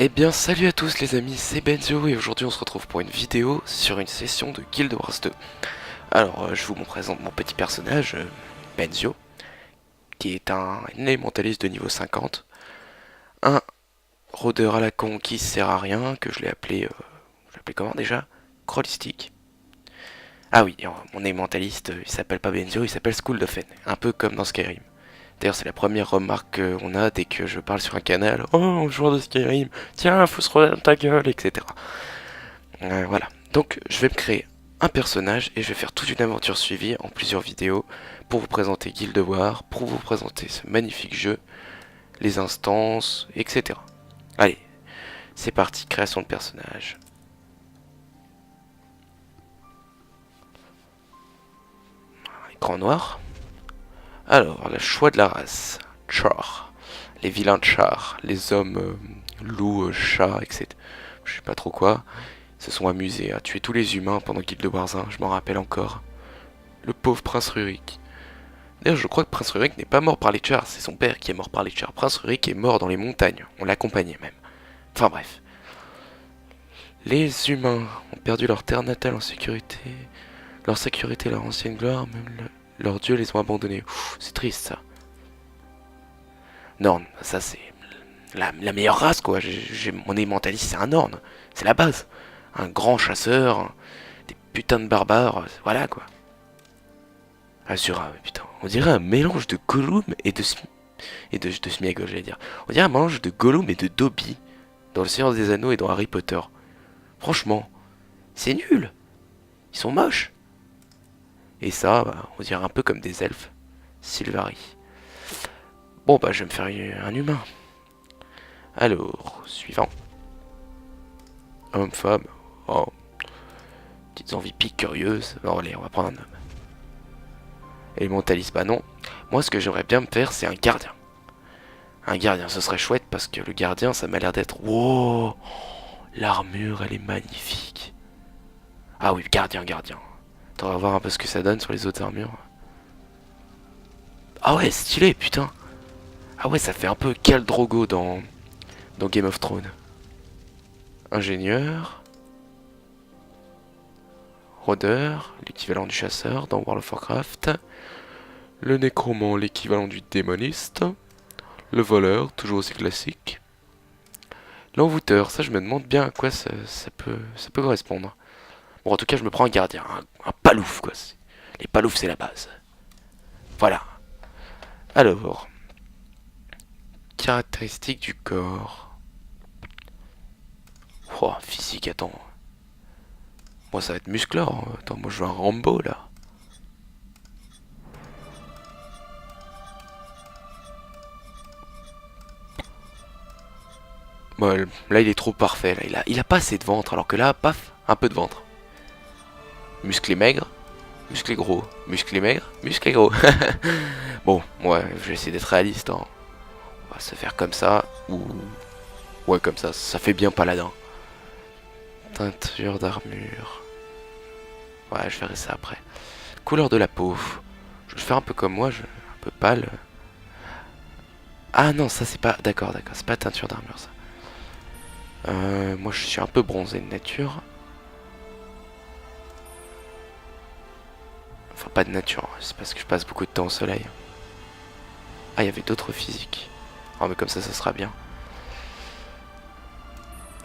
Eh bien salut à tous les amis, c'est Benzio et aujourd'hui on se retrouve pour une vidéo sur une session de Guild Wars 2. Alors je vous présente mon petit personnage, Benzio, qui est un élémentaliste de niveau 50, un rôdeur à la con qui sert à rien, que je l'ai appelé comment déjà? Crollistic. Ah oui, mon élémentaliste, il s'appelle pas Benzio, il s'appelle Skuldhofen, un peu comme dans Skyrim. D'ailleurs, c'est la première remarque qu'on a dès que je parle sur un canal. Oh, joueur de Skyrim, tiens, faut se regarder dans ta gueule, etc. Voilà. Donc, je vais me créer un personnage et je vais faire toute une aventure suivie en plusieurs vidéos pour vous présenter Guild Wars, pour vous présenter ce magnifique jeu, les instances, etc. Allez, c'est parti, création de personnage. Écran noir. Alors, le choix de la race. Char. Les vilains chars. Les hommes loups, chats, etc. Je sais pas trop quoi. Se sont amusés à tuer tous les humains pendant Guild Wars 1, je m'en rappelle encore. Le pauvre Prince Rurik. D'ailleurs, je crois que Prince Rurik n'est pas mort par les chars, c'est son père qui est mort par les chars. Prince Rurik est mort dans les montagnes, on l'accompagnait même. Enfin bref. Les humains ont perdu leur terre natale en sécurité. Leur sécurité, leur ancienne gloire, même leurs dieux les ont abandonnés. C'est triste ça. Norn, ça c'est la meilleure race quoi. Mon élémentaliste c'est un Norn, c'est la base. Un grand chasseur, des putains de barbares, voilà quoi. Azura, putain, on dirait un mélange de Gollum et de Sméagol, j'allais dire. On dirait un mélange de Gollum et de Dobby dans Le Seigneur des Anneaux et dans Harry Potter. Franchement, c'est nul. Ils sont moches. Et ça, bah, on dirait un peu comme des elfes. Sylvari. Bon, bah, je vais me faire un humain. Alors, suivant. Homme-femme. Oh, petites envies piques curieuses. Non, allez, on va prendre un homme. Élémentaliste, bah non. Moi, ce que j'aimerais bien me faire, c'est un gardien. Un gardien, ce serait chouette parce que le gardien, ça m'a l'air d'être... Wow, l'armure, elle est magnifique. Ah oui, gardien, gardien. On va voir un peu ce que ça donne sur les autres armures. Ah ouais, stylé, putain. Ah ouais, ça fait un peu Khal Drogo dans Game of Thrones. Ingénieur. Rôdeur, l'équivalent du chasseur dans World of Warcraft. Le nécromant, l'équivalent du démoniste. Le voleur, toujours aussi classique. L'envoûteur, ça je me demande bien à quoi ça peut correspondre. Bon, en tout cas, je me prends un gardien, un palouf, quoi. Les paloufs, c'est la base. Voilà. Alors, caractéristiques du corps. Oh, physique, attends. Moi, ça va être musclore. Hein. Attends, moi, je veux un Rambo, là. Bon, là, il est trop parfait. Là. Il a pas assez de ventre, alors que là, paf, un peu de ventre. Musclé maigre, musclé gros, musclé maigre, musclé gros. Bon, ouais, je vais essayer d'être réaliste. Hein. On va se faire comme ça, ou... Ouais, comme ça fait bien paladin. Teinture d'armure. Ouais, je verrai ça après. Couleur de la peau. Je vais faire un peu comme moi, un peu pâle. Ah non, ça c'est pas... D'accord, c'est pas teinture d'armure ça. Moi je suis un peu bronzé de nature. Enfin pas de nature, c'est parce que je passe beaucoup de temps au soleil. Ah, il y avait d'autres physiques. Oh mais comme ça sera bien.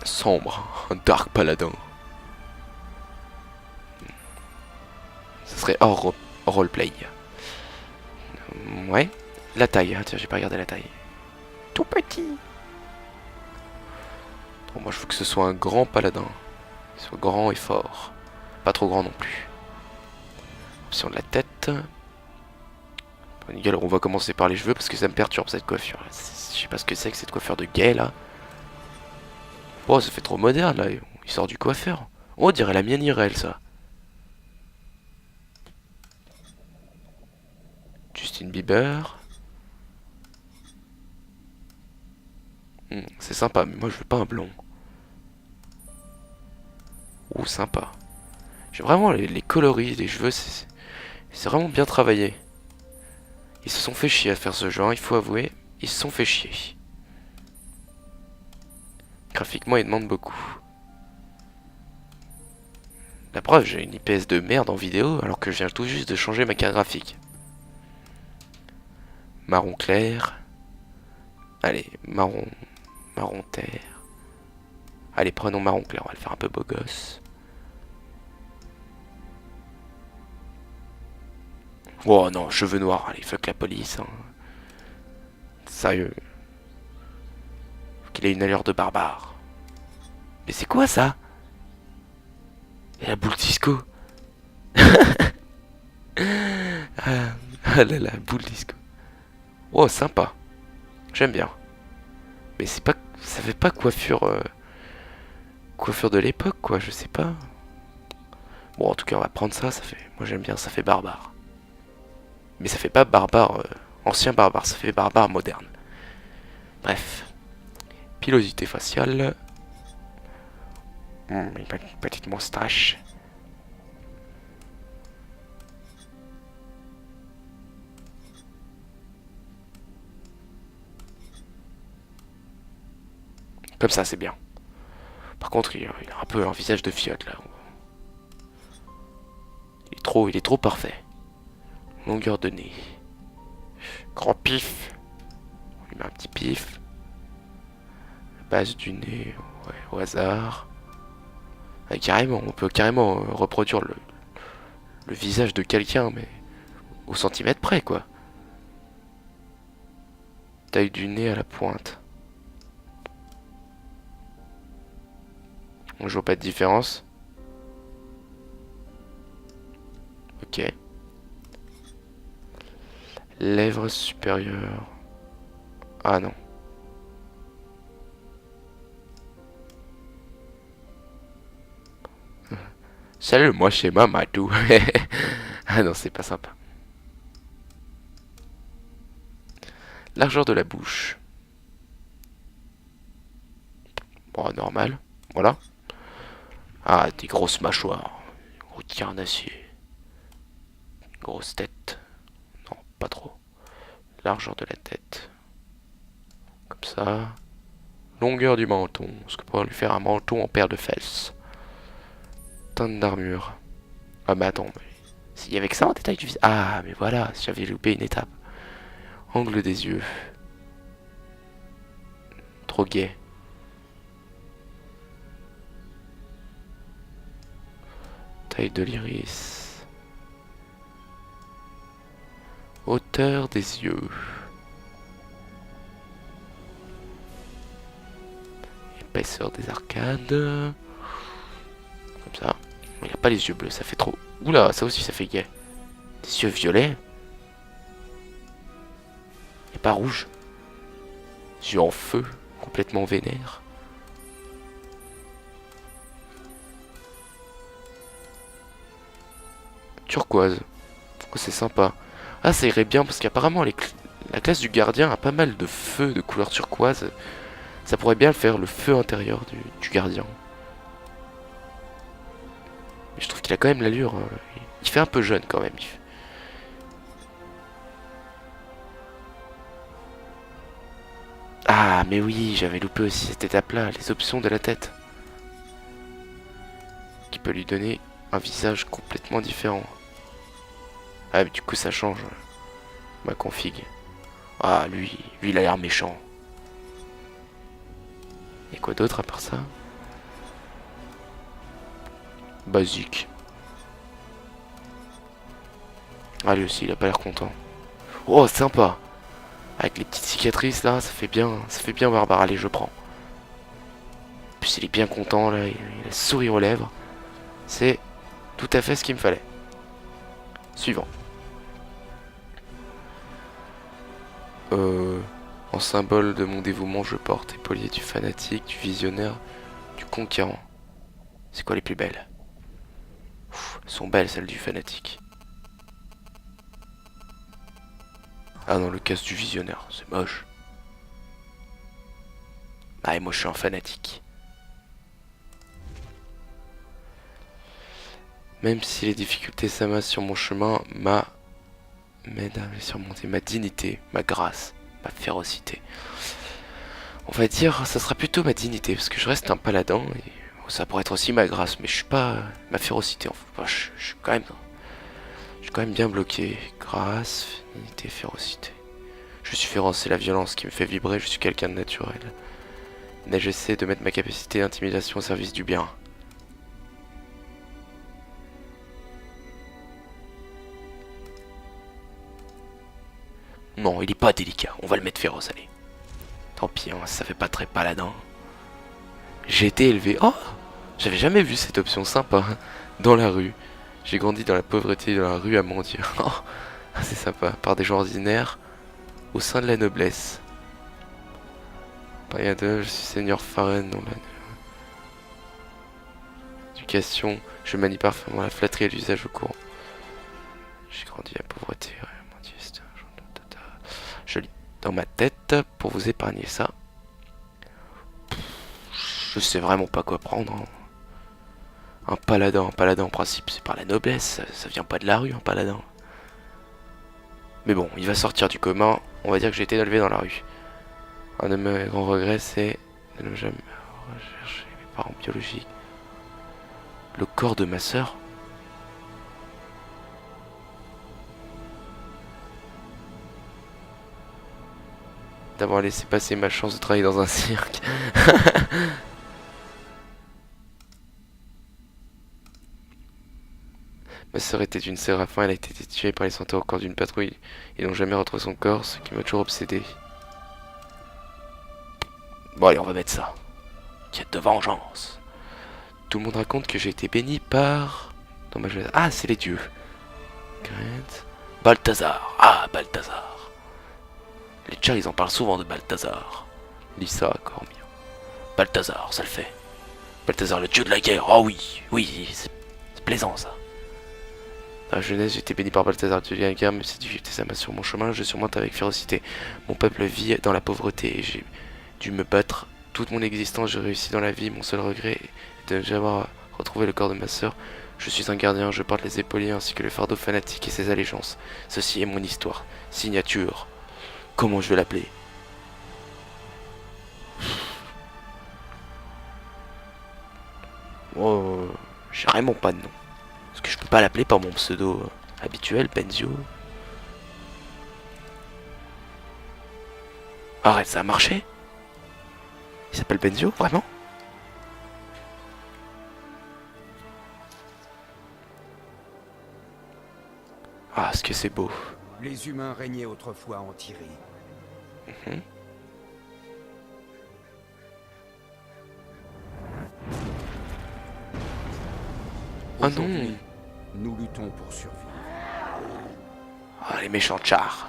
Sombre, un dark paladin. Ça serait hors roleplay. Ouais. La taille, tiens, j'ai pas regardé la taille. Tout petit. Bon, moi je veux que ce soit un grand paladin. Qu'il soit grand et fort. Pas trop grand non plus. Option de la tête. On va commencer par les cheveux parce que ça me perturbe cette coiffure. Je sais pas ce que c'est que cette coiffure de gay là. Oh, ça fait trop moderne là. Il sort du coiffeur. Oh, on dirait la mienne Irel ça. Justin Bieber. C'est sympa, mais moi je veux pas un blond. Ouh, sympa. J'ai vraiment les coloris des cheveux, c'est vraiment bien travaillé. Ils se sont fait chier à faire ce genre, il faut avouer. Ils se sont fait chier. Graphiquement, il demande beaucoup. La preuve, j'ai une IPS de merde en vidéo alors que je viens tout juste de changer ma carte graphique. Marron clair. Allez, marron terre. Allez, prenons marron clair, on va le faire un peu beau gosse. Oh non, cheveux noirs, allez, fuck la police. Hein. Sérieux. Faut qu'il ait une allure de barbare. Mais c'est quoi ça? Et la boule disco. Ah là là, boule disco. Oh, sympa. J'aime bien. Mais c'est pas... Ça fait pas coiffure... coiffure de l'époque, quoi, je sais pas. Bon, en tout cas, on va prendre ça, ça fait... Moi, j'aime bien, ça fait barbare. Mais ça fait pas barbare... ancien barbare, ça fait barbare moderne. Bref. Pilosité faciale. Une petite moustache. Comme ça, c'est bien. Par contre, il a un peu un visage de fiotte, là. Il est trop parfait. Longueur de nez. Grand pif. On lui met un petit pif. Base du nez, ouais, au hasard. Ah, carrément, on peut carrément reproduire le visage de quelqu'un, mais au centimètre près, quoi. Taille du nez à la pointe. Je vois pas de différence. Ok. Lèvres supérieures. Ah non. Salut, moi chez Mamadou. Ah non, c'est pas sympa. Largeur de la bouche. Bon, normal. Voilà. Ah, des grosses mâchoires. Gros carnassier. Grosse tête. Non, pas trop. Largeur de la tête. Comme ça. Longueur du menton. Est-ce qu'on pourrait lui faire un menton en paire de fesses? Teinte d'armure. Ah, mais attends. S'il y avait que ça en détail du visage. Ah, mais voilà, j'avais loupé une étape. Angle des yeux. Trop gai. Taille de l'iris. Hauteur des yeux. Épaisseur des arcades. Comme ça. Il n'y a pas les yeux bleus, ça fait trop. Oula, ça aussi ça fait gai. Des yeux violets. Et pas rouge. Des yeux en feu, complètement vénère. Turquoise. Oh, c'est sympa. Ah, ça irait bien parce qu'apparemment la classe du gardien a pas mal de feux de couleur turquoise. Ça pourrait bien faire le feu intérieur du gardien. Mais je trouve qu'il a quand même l'allure. Il fait un peu jeune quand même. Ah, mais oui, j'avais loupé aussi cette étape-là. Les options de la tête. Qui peut lui donner un visage complètement différent. Ah, mais du coup, ça change ma config. Ah, lui, il a l'air méchant. Et quoi d'autre à part ça? Basique. Ah, lui aussi, il a pas l'air content. Oh, sympa. Avec les petites cicatrices là, ça fait bien barbare. Allez, je prends. Puis il est bien content là, il a le sourire aux lèvres. C'est tout à fait ce qu'il me fallait. Suivant. En symbole de mon dévouement, je porte épaulier du fanatique, du visionnaire, du conquérant. C'est quoi les plus belles? Elles sont belles celles du fanatique. Ah non, le casque du visionnaire, c'est moche. Ah et moi je suis un fanatique. Même si les difficultés s'amassent sur mon chemin, m'aide à surmonter ma dignité, ma grâce, ma férocité. On va dire, ça sera plutôt ma dignité, parce que je reste un paladin, et bon, ça pourrait être aussi ma grâce, mais je suis pas ma férocité. Enfin, je suis quand même bien bloqué. Grâce, dignité, férocité. Je suis féroce, c'est la violence qui me fait vibrer, je suis quelqu'un de naturel. Mais j'essaie de mettre ma capacité d'intimidation au service du bien. Non, il est pas délicat, on va le mettre féroce, allez. Tant pis, hein, ça fait pas très paladin. J'ai été élevé... Oh, j'avais jamais vu cette option sympa, hein, dans la rue. J'ai grandi dans la pauvreté de la rue à mentir. Oh, c'est sympa, par des gens ordinaires, au sein de la noblesse. Rien de, je suis seigneur Faren, non, éducation, je manie parfaitement la flatterie et l'usage au courant. J'ai grandi à la pauvreté, ouais, mon Dieu, c'est un genre de tata. Je lis dans ma tête pour vous épargner ça. Je sais vraiment pas quoi prendre, hein. Un paladin en principe, c'est par la noblesse, ça vient pas de la rue, un paladin. Mais bon, il va sortir du commun, on va dire que j'ai été élevé dans la rue. Un de mes grands regrets, c'est de ne jamais rechercher mes parents biologiques. Le corps de ma sœur. D'avoir laissé passer ma chance de travailler dans un cirque. Ma sœur était une séraphin, elle a été tuée par les centaures au corps d'une patrouille. Ils n'ont jamais retrouvé son corps, ce qui m'a toujours obsédé. Bon allez, on va mettre ça. Quête de vengeance. Tout le monde raconte que j'ai été béni par... Dans ma jeunesse. Ah, c'est les dieux. Grant. Balthazar. Ah, Balthazar. Les chats, ils en parlent souvent de Balthazar. Lis ça, encore mieux. Balthazar, ça le fait. Balthazar, le dieu de la guerre. Oh oui, oui, c'est plaisant ça. Dans la jeunesse, j'ai été béni par Balthazar, Dieu de la guerre, mais c'est difficulté, ça m'a sur mon chemin, je surmonte avec férocité. Mon peuple vit dans la pauvreté et j'ai dû me battre toute mon existence, j'ai réussi dans la vie, mon seul regret est de ne jamais avoir retrouvé le corps de ma sœur. Je suis un gardien, je porte les épauliers ainsi que le fardeau fanatique et ses allégeances. Ceci est mon histoire. Signature. Comment je vais l'appeler? Oh, j'ai vraiment pas de nom. Parce que je peux pas l'appeler par mon pseudo habituel, Benzio. Arrête, ça a marché? Il s'appelle Benzio, vraiment? Ah, est-ce que c'est beau. Les humains régnaient autrefois en Tyrie. Mhm. Oh non. Aujourd'hui, nous luttons pour survivre. Ah, les méchants chars.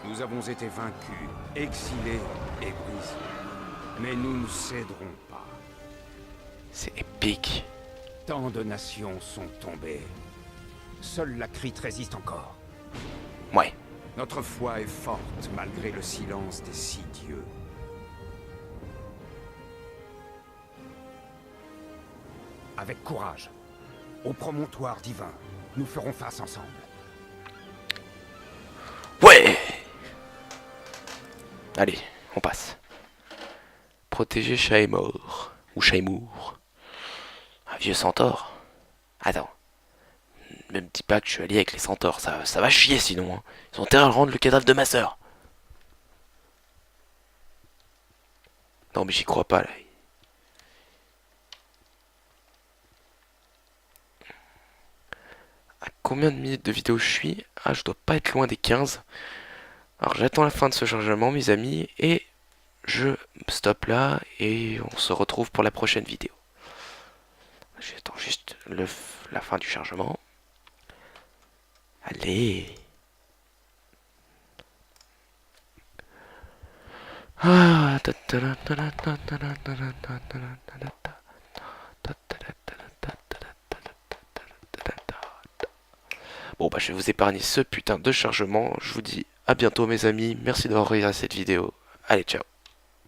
Nous avons été vaincus, exilés et brisés. Mais nous ne céderons pas. C'est épique. Tant de nations sont tombées. Seule la Crite résiste encore. Ouais. Notre foi est forte malgré le silence des 6 dieux. Avec courage, au promontoire divin, nous ferons face ensemble. Ouais. Allez, on passe. Protéger Shaemor. Ou Shaemur. Un vieux centaure. Attends. Ne me dis pas que je suis allié avec les centaures. Ça va chier sinon. Hein. Ils ont intérêt à rendre le cadavre de ma sœur. Non mais j'y crois pas là. À combien de minutes de vidéo je suis? Ah, je dois pas être loin des 15. Alors j'attends la fin de ce chargement mes amis. Et je stoppe là. Et on se retrouve pour la prochaine vidéo. J'attends juste la fin du chargement. Allez. Ah. Bon bah je vais vous épargner ce putain de chargement. Je vous dis à bientôt mes amis. Merci d'avoir regardé cette vidéo. Allez ciao.